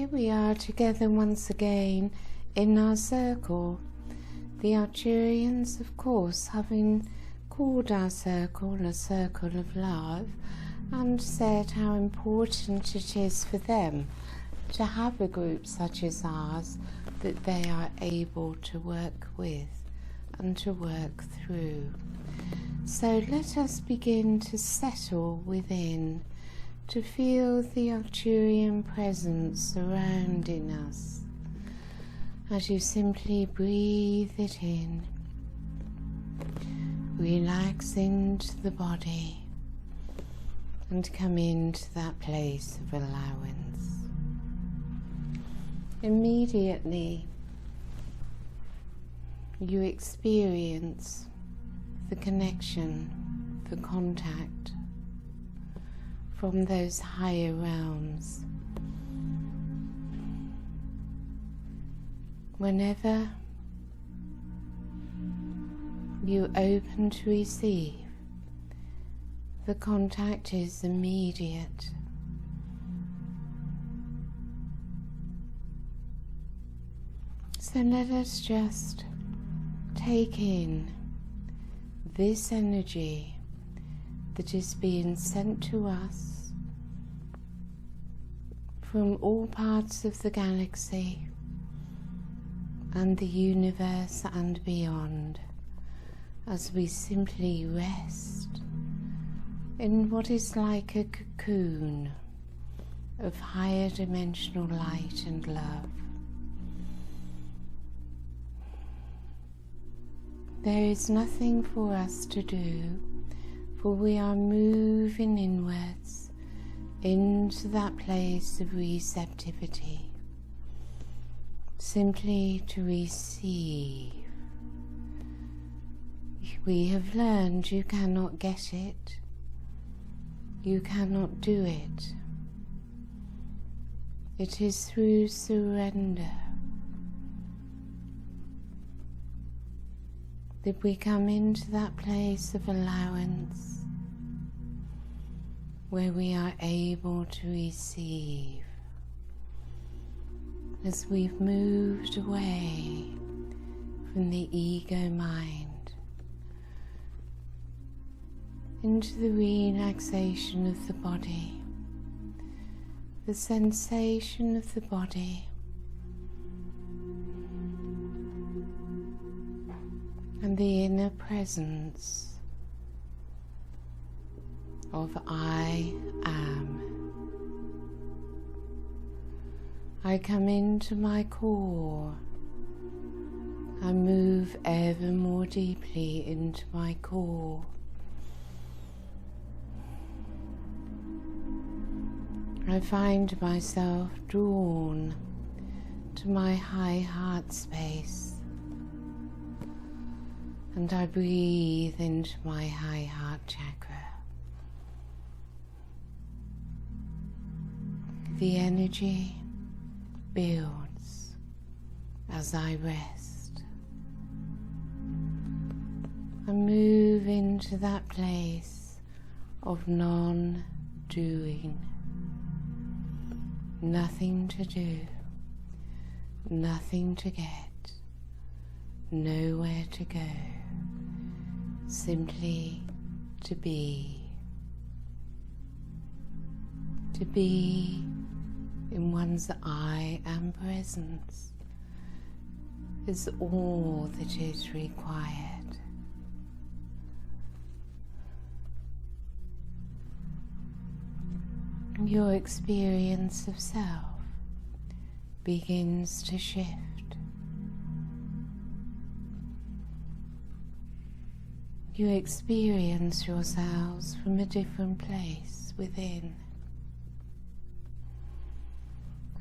here we are together once again in our circle. The Arcturians, of course, having called our circle a circle of love, and said how important it is for them to have a group such as ours that they are able to work with and to work through. So let us begin to settle within, to feel the Arcturian presence surrounding us as you simply breathe it in. Relax into the body and come into that place of allowance. Immediately you experience the connection, the contact from those higher realms. Whenever you open to receive, the contact is immediate. So let us just take in this energy that is being sent to us from all parts of the galaxy and the universe and beyond, as we simply rest in what is like a cocoon of higher dimensional light and love. There is nothing for us to do, for we are moving inwards into that place of receptivity, simply to receive. We have learned you cannot get it, you cannot do it. It is through surrender that we come into that place of allowance where we are able to receive. As we've moved away from the ego mind into the relaxation of the body, the sensation of the body, and the inner presence of I am. I come into my core. I move ever more deeply into my core. I find myself drawn to my high heart space, and I breathe into my high heart chakra. The energy builds as I rest. I move into that place of non-doing. Nothing to do, nothing to get, nowhere to go, simply to be. To be in one's I am presence is all that is required. Your experience of self begins to shift. You experience yourselves from a different place within,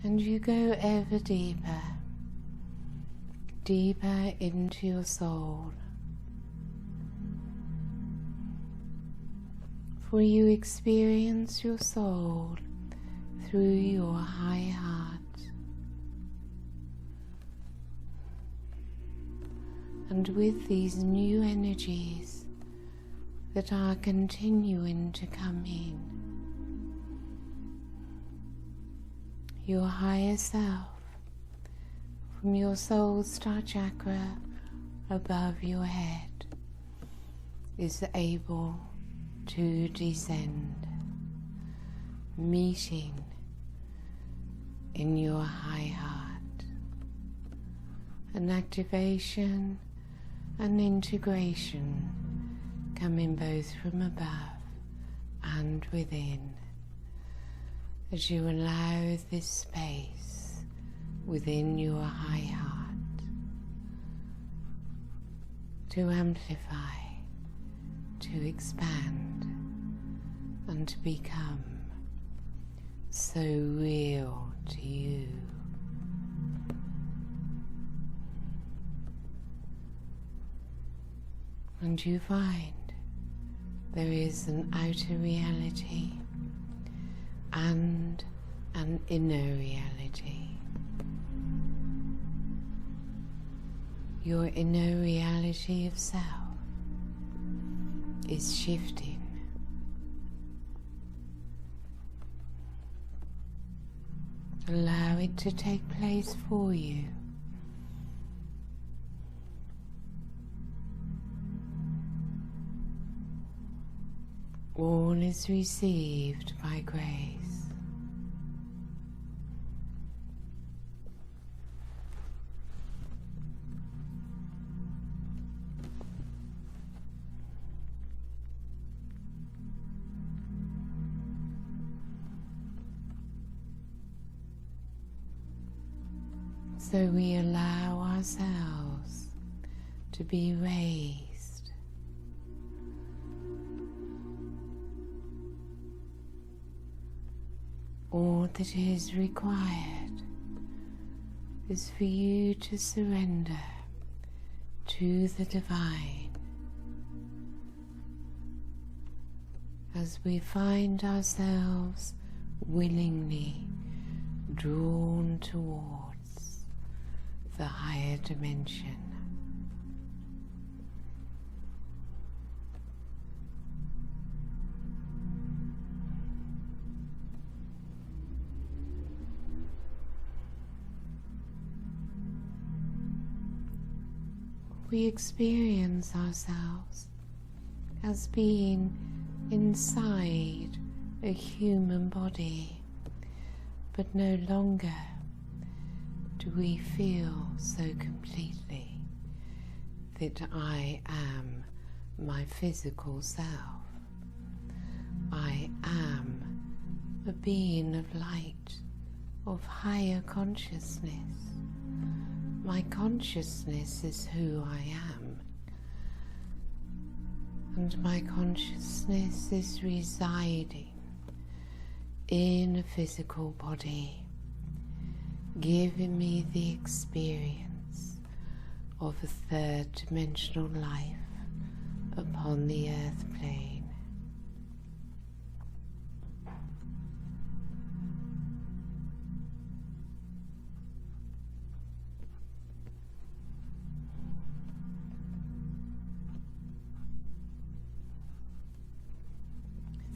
and you go ever deeper, deeper into your soul. For you experience your soul through your high heart. And with these new energies that are continuing to come in, your higher self from your soul star chakra above your head is able to descend, meeting in your high heart, an activation and integration coming both from above and within, as you allow this space within your high heart to amplify, to expand, and to become so real to you. And you find there is an outer reality and an inner reality. Your inner reality of self is shifting. Allow it to take place for you. All is received by grace. So we allow ourselves to be raised, all that is required is for you to surrender to the divine as we find ourselves willingly drawn towards the higher dimension. We experience ourselves as being inside a human body, but no longer do we feel so completely that I am my physical self. I am a being of light, of higher consciousness. My consciousness is who I am, and my consciousness is residing in a physical body, giving me the experience of a third-dimensional life upon the earth plane.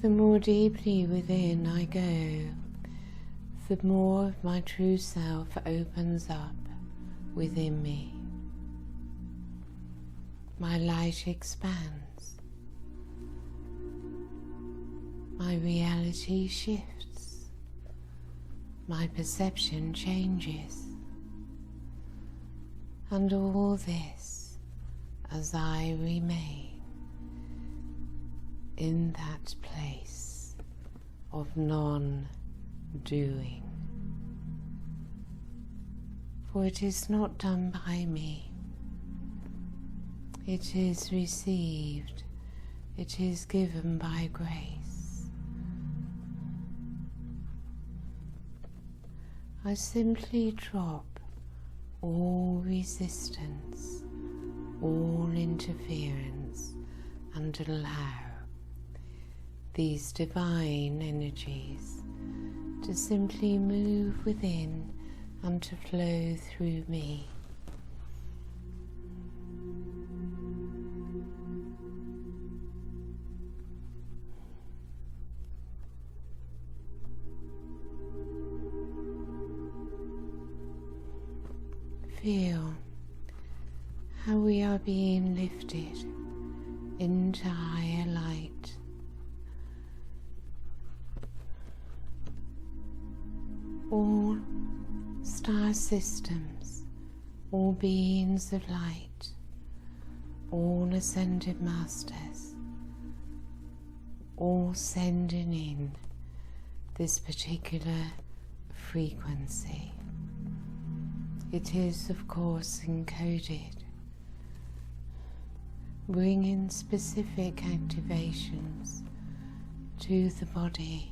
The more deeply within I go, the more of my true self opens up within me. My light expands. My reality shifts. My perception changes. And all this as I remain in that place of non-doing. For it is not done by me. It is received. It is given by grace. I simply drop all resistance, all interference, and allow these divine energies to simply move within and to flow through me. feel how we are being lifted into higher light. All star systems, all beings of light, all ascended masters, all sending in this particular frequency. It is, of course, encoded, bringing specific activations to the body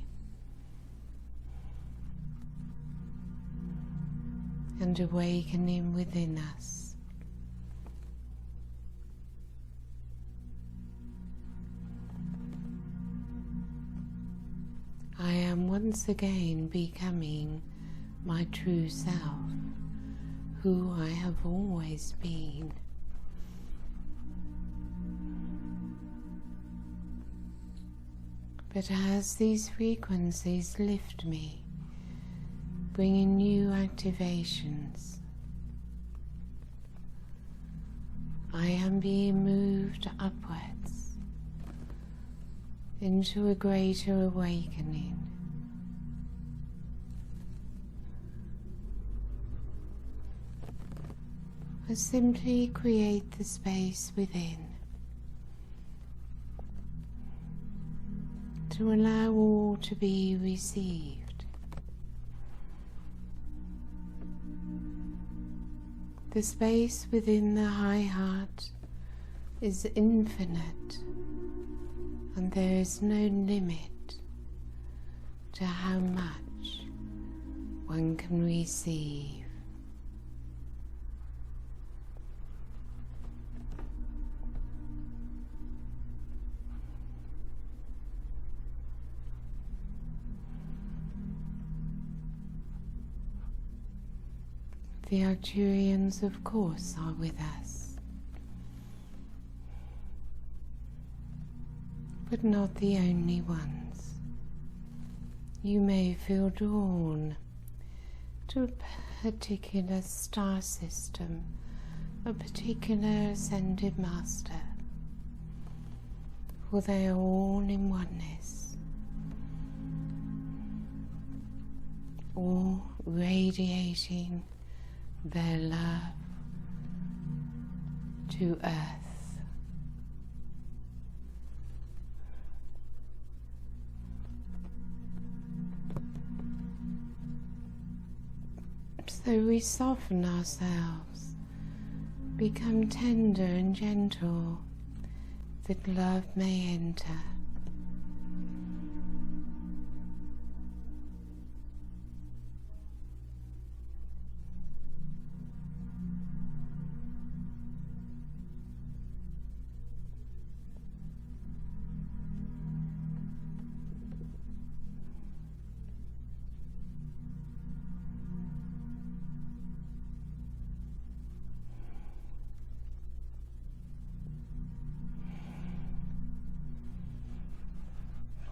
and awakening within us. I am once again becoming my true self, who I have always been. But as these frequencies lift me, bringing new activations, I am being moved upwards into a greater awakening. I simply create the space within to allow all to be received. The space within the high heart is infinite, and there is no limit to how much one can receive. The Arcturians, of course, are with us, but not the only ones. You may feel drawn to a particular star system, a particular ascended master, for they are all in oneness, all radiating their love to earth. So we soften ourselves, become tender and gentle, that love may enter.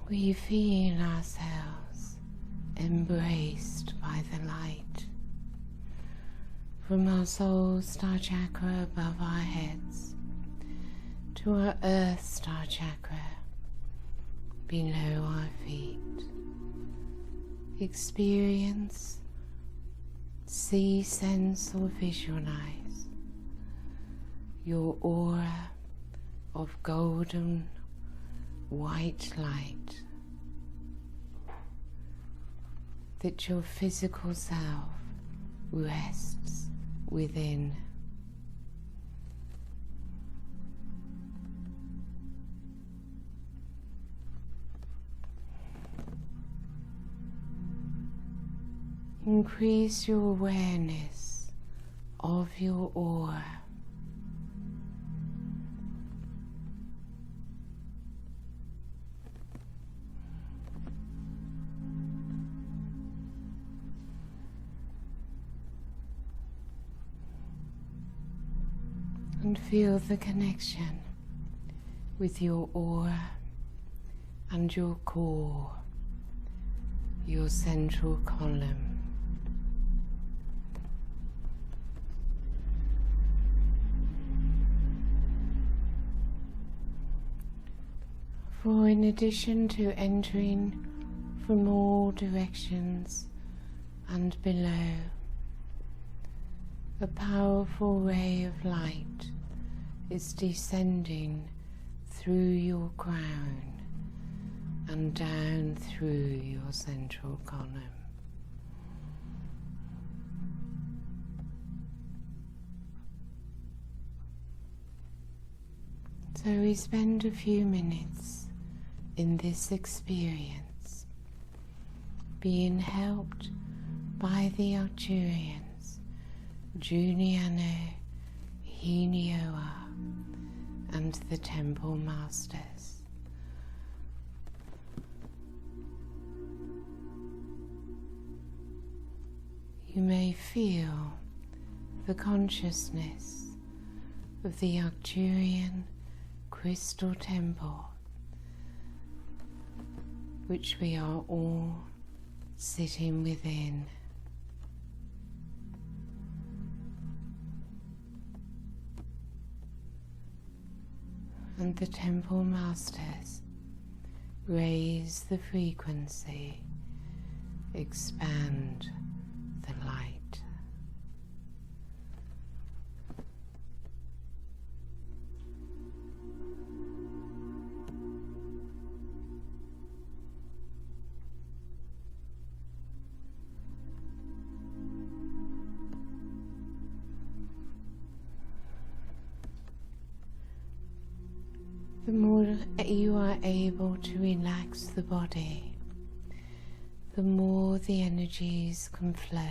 We feel ourselves embraced by the light, from our soul star chakra above our heads to our earth star chakra below our feet. Experience, see, sense or visualize your aura of golden white light that your physical self rests within. Increase your awareness of your aura. And feel the connection with your aura and your core, your central column. For in addition to entering from all directions and below, a powerful ray of light is descending through your crown and down through your central column. So we spend a few minutes in this experience, being helped by the Arcturians, Juniano, Henioa, and the Temple Masters. You may feel the consciousness of the Arcturian crystal temple, which we are all sitting within. And the temple masters raise the frequency, expand the light. The more you are able to relax the body, the more the energies can flow.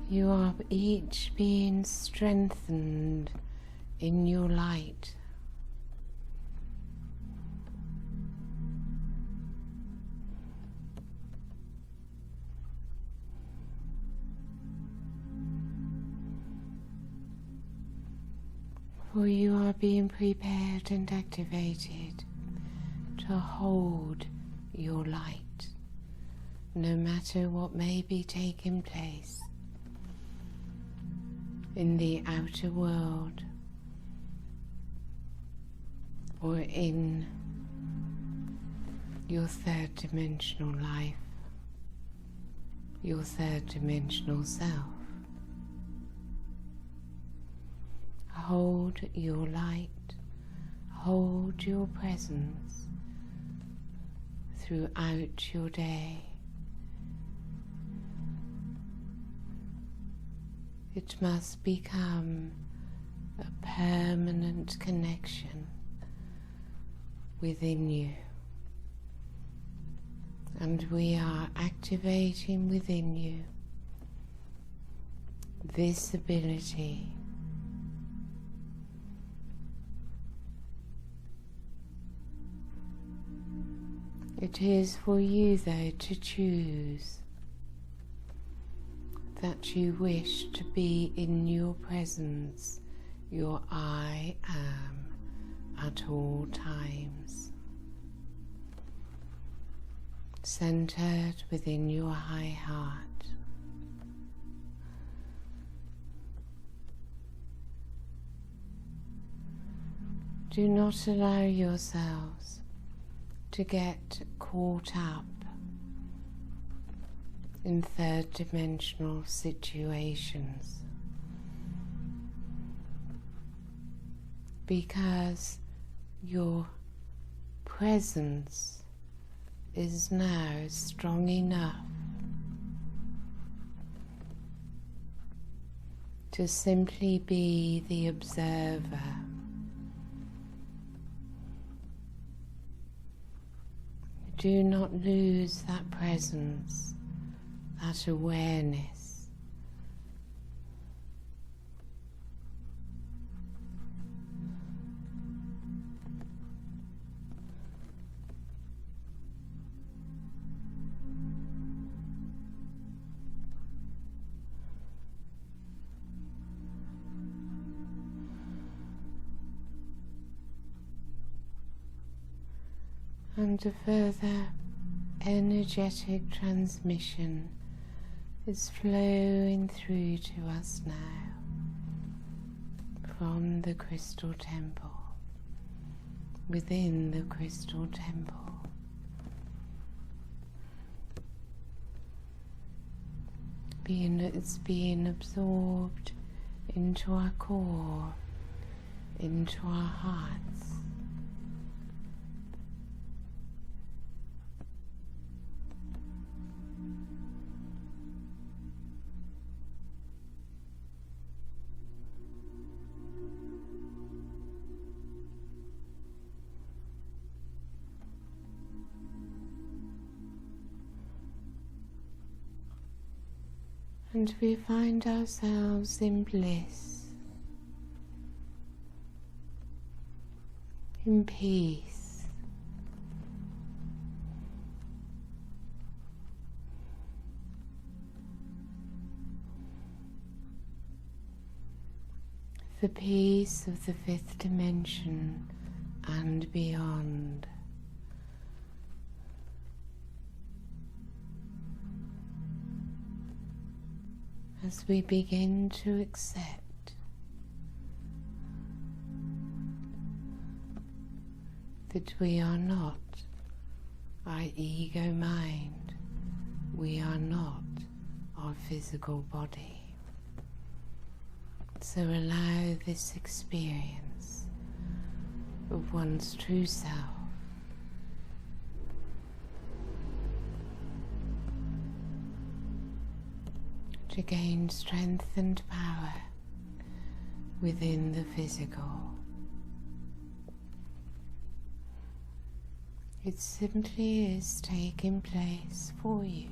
You are each being strengthened in your light. For you are being prepared and activated to hold your light, no matter what may be taking place in the outer world or in your third dimensional life, your third dimensional self. Hold your light, hold your presence throughout your day. It must become a permanent connection within you, and we are activating within you this ability It is for you, though, to choose that you wish to be in your presence, your I am, at all times, centered within your high heart. Do not allow yourselves to get caught up in third dimensional situations, because your presence is now strong enough to simply be the observer. Do not lose that presence, that awareness. and a further energetic transmission is flowing through to us now from the crystal temple, within the crystal temple. It's being absorbed into our core, into our hearts. And we find ourselves in bliss, in peace, the peace of the fifth dimension and beyond. As we begin to accept that we are not our ego mind, we are not our physical body. So allow this experience of one's true self to gain strength and power within the physical. It simply is taking place for you.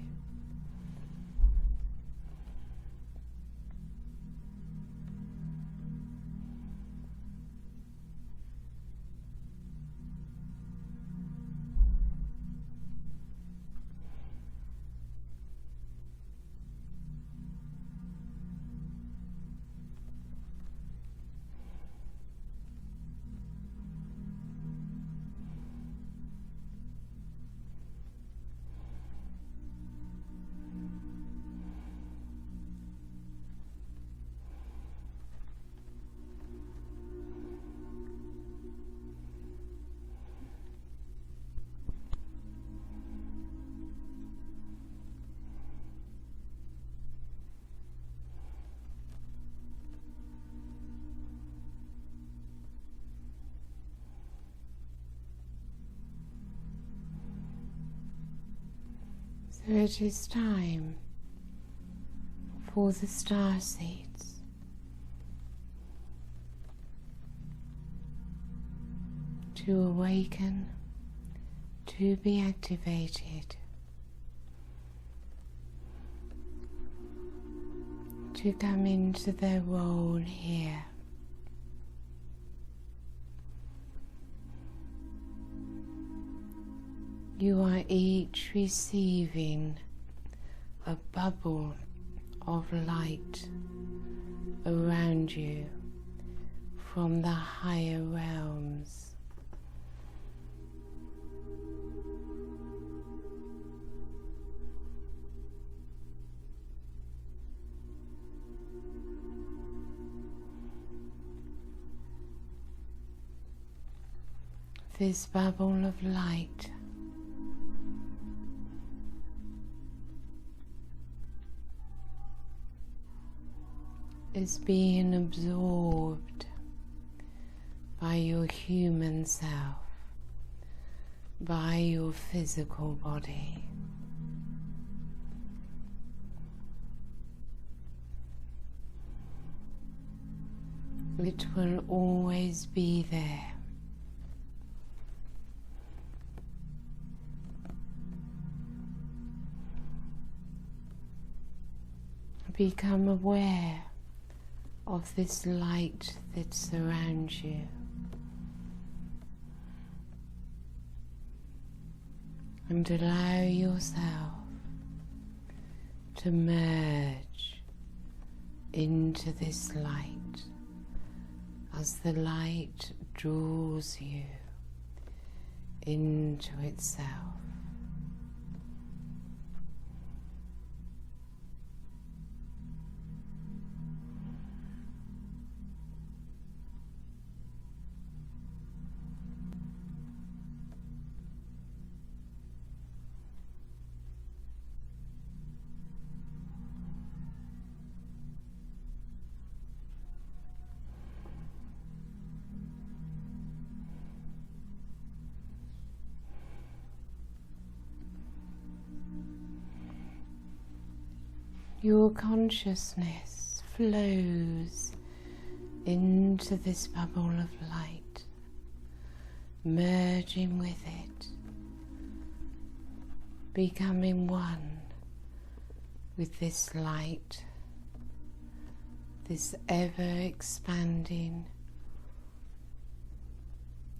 So it is time for the star seeds to awaken, to be activated, to come into their role here. You are each receiving a bubble of light around you from the higher realms. This bubble of light is being absorbed by your human self, by your physical body. It will always be there. Become aware of this light that surrounds you. And allow yourself to merge into this light as the light draws you into itself. Your consciousness flows into this bubble of light, merging with it, becoming one with this light, this ever-expanding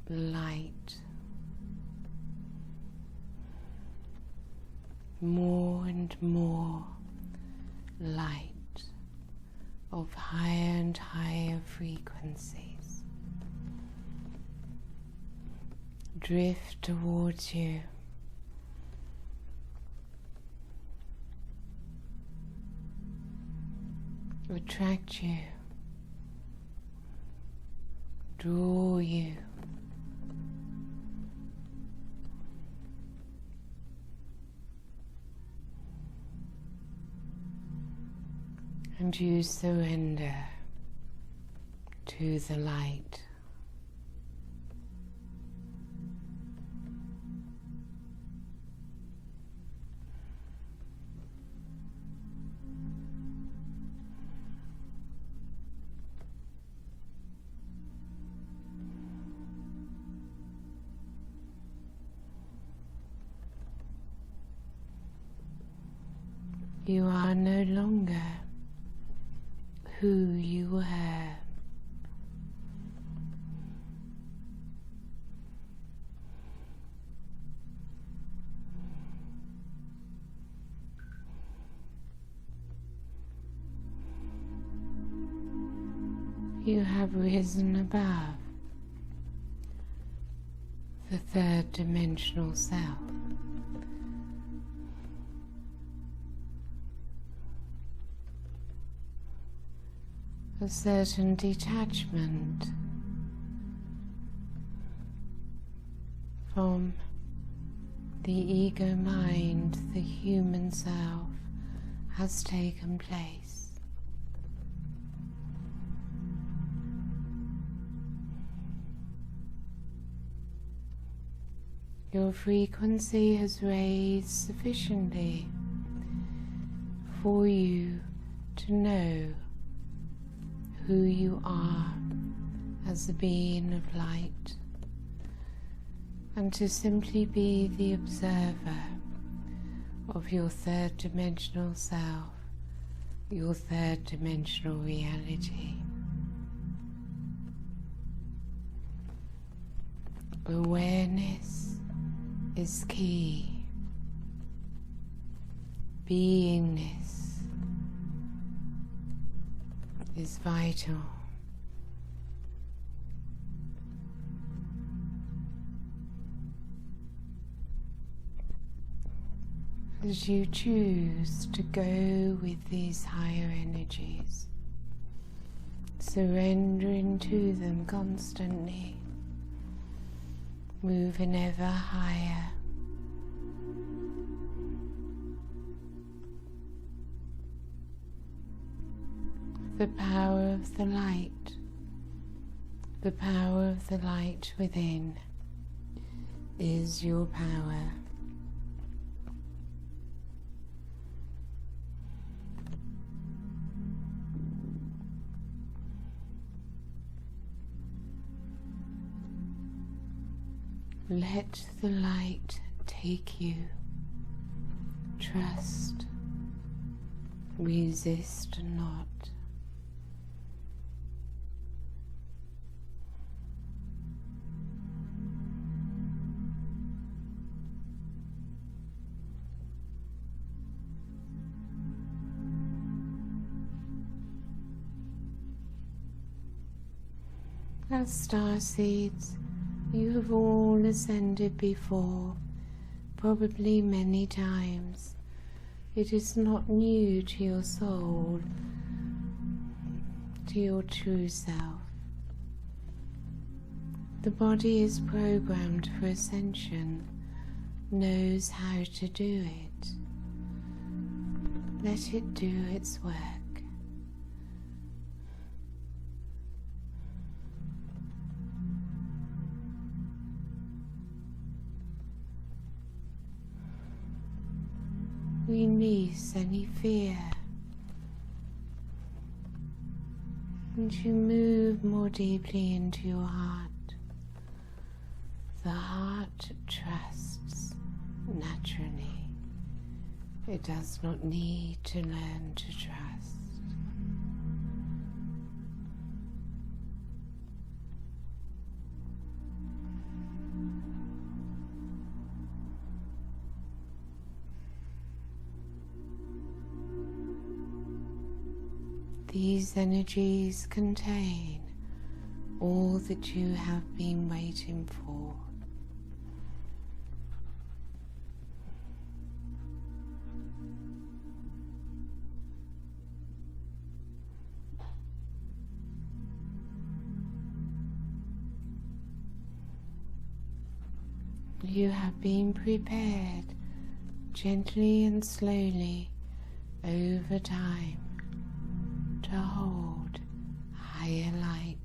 light. More and more light of higher and higher frequencies drift towards you, attract you, draw you. And you surrender to the light. You are no longer who you were. You have risen above the third dimensional self. A certain detachment from the ego mind, the human self, has taken place. Your frequency has raised sufficiently for you to know who you are as a being of light, and to simply be the observer of your third dimensional self, your third dimensional reality. Awareness is key. Beingness is vital. As you choose to go with these higher energies, surrendering to them constantly, moving ever higher. The power of the light within is your power. Let the light take you. Trust, resist not. As star seeds You have all ascended before, probably many times. It is not new to your soul, to your true self. The body is programmed for ascension, knows how to do it. Let it do its work. Release any fear, and you move more deeply into your heart. The heart trusts naturally. It does not need to learn to trust. These energies contain all that you have been waiting for. You have been prepared gently and slowly over time to hold higher light.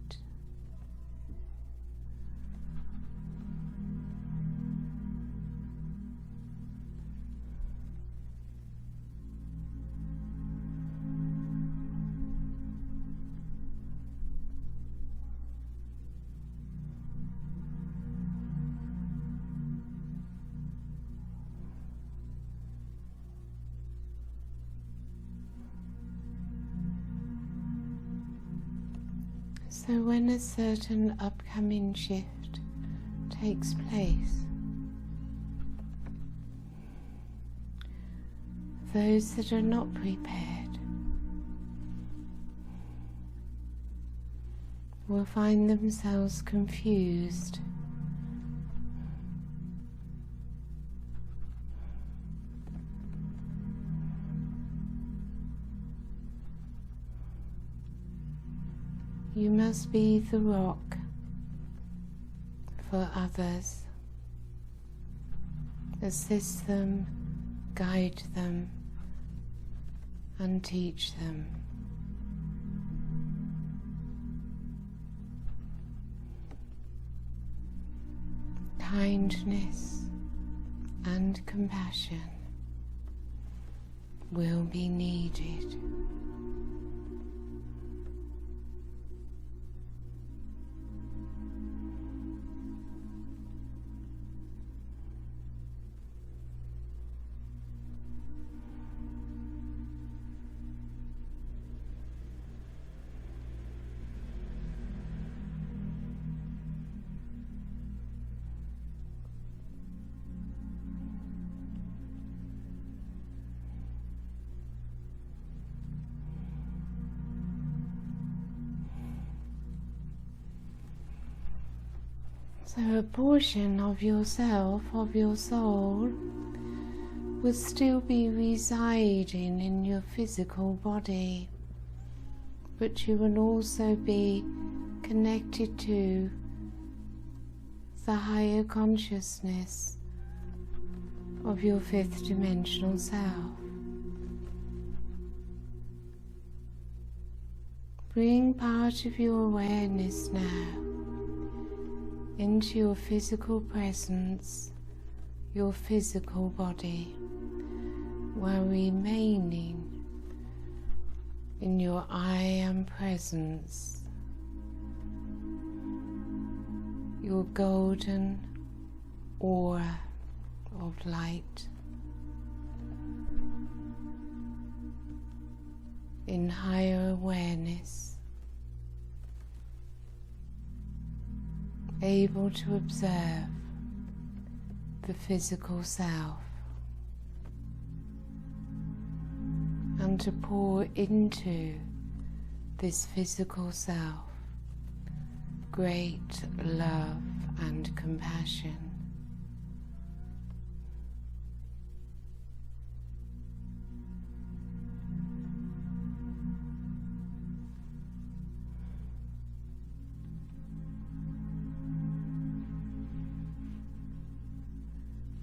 So when a certain upcoming shift takes place, those that are not prepared will find themselves confused. You must be the rock for others. Assist them, guide them, and teach them. Kindness and compassion will be needed. So a portion of yourself, of your soul, will still be residing in your physical body, but you will also be connected to the higher consciousness of your fifth dimensional self. Bring part of your awareness now into your physical presence, your physical body, while remaining in your I am presence, your golden aura of light, in higher awareness, able to observe the physical self and to pour into this physical self great love and compassion.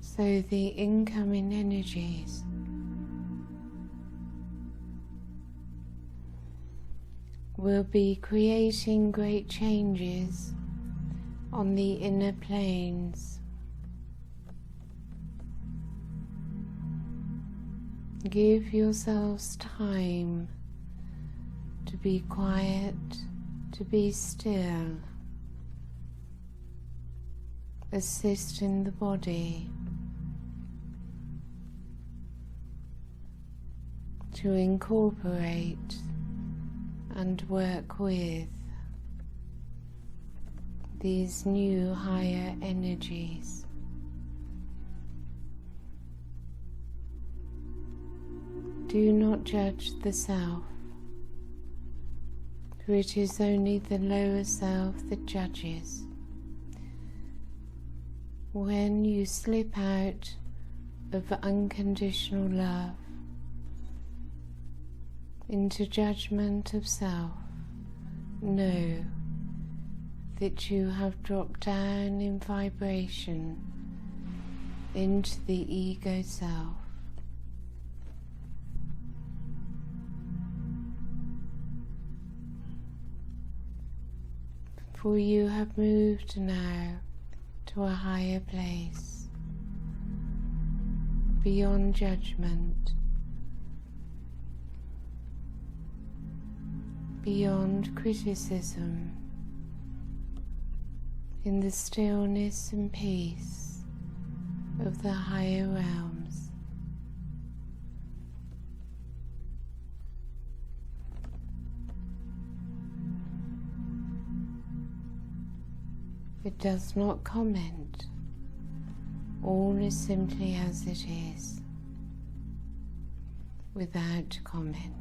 So the incoming energies will be creating great changes on the inner planes. Give yourselves time to be quiet, to be still. Assist in the body to incorporate and work with these new higher energies. Do not judge the self, for it is only the lower self that judges. When you slip out of unconditional love into judgment of self, know that you have dropped down in vibration into the ego self. For you have moved now to a higher place, beyond judgment, beyond criticism, in the stillness and peace of the higher realms. It does not comment. All is simply as it is, without comment.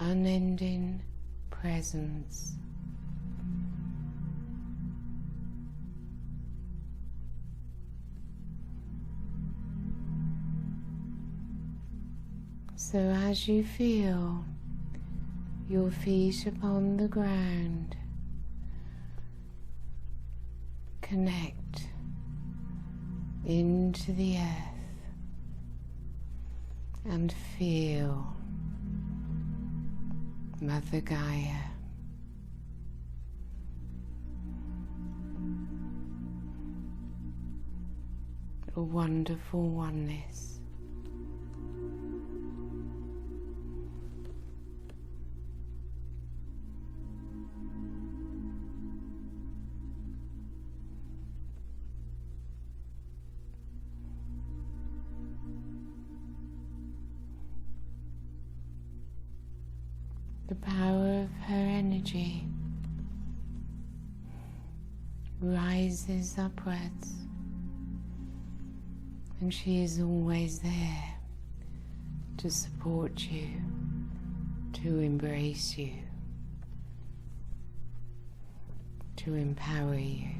Unending presence. So as you feel your feet upon the ground, connect into the earth and feel Mother Gaia. A wonderful oneness. The power of her energy rises upwards, and she is always there to support you, to embrace you, to empower you.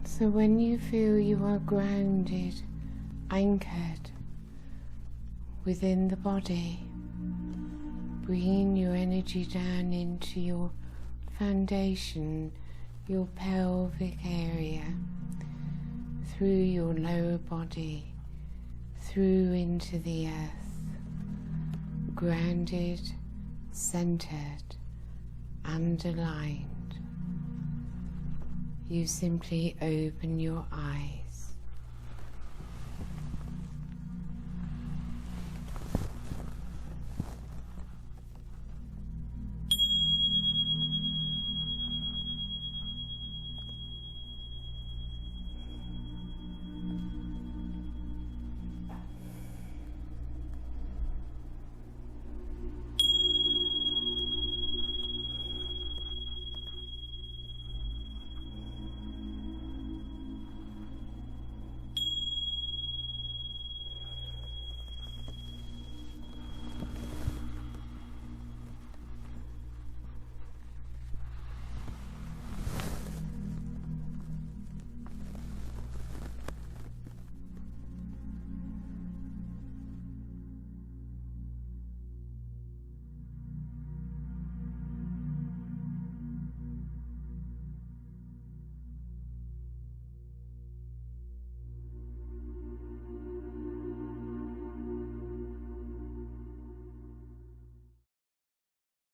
So when you feel you are grounded, anchored within the body, bringing your energy down into your foundation, your pelvic area, through your lower body, through into the earth, grounded, centered, and aligned. You simply open your eyes.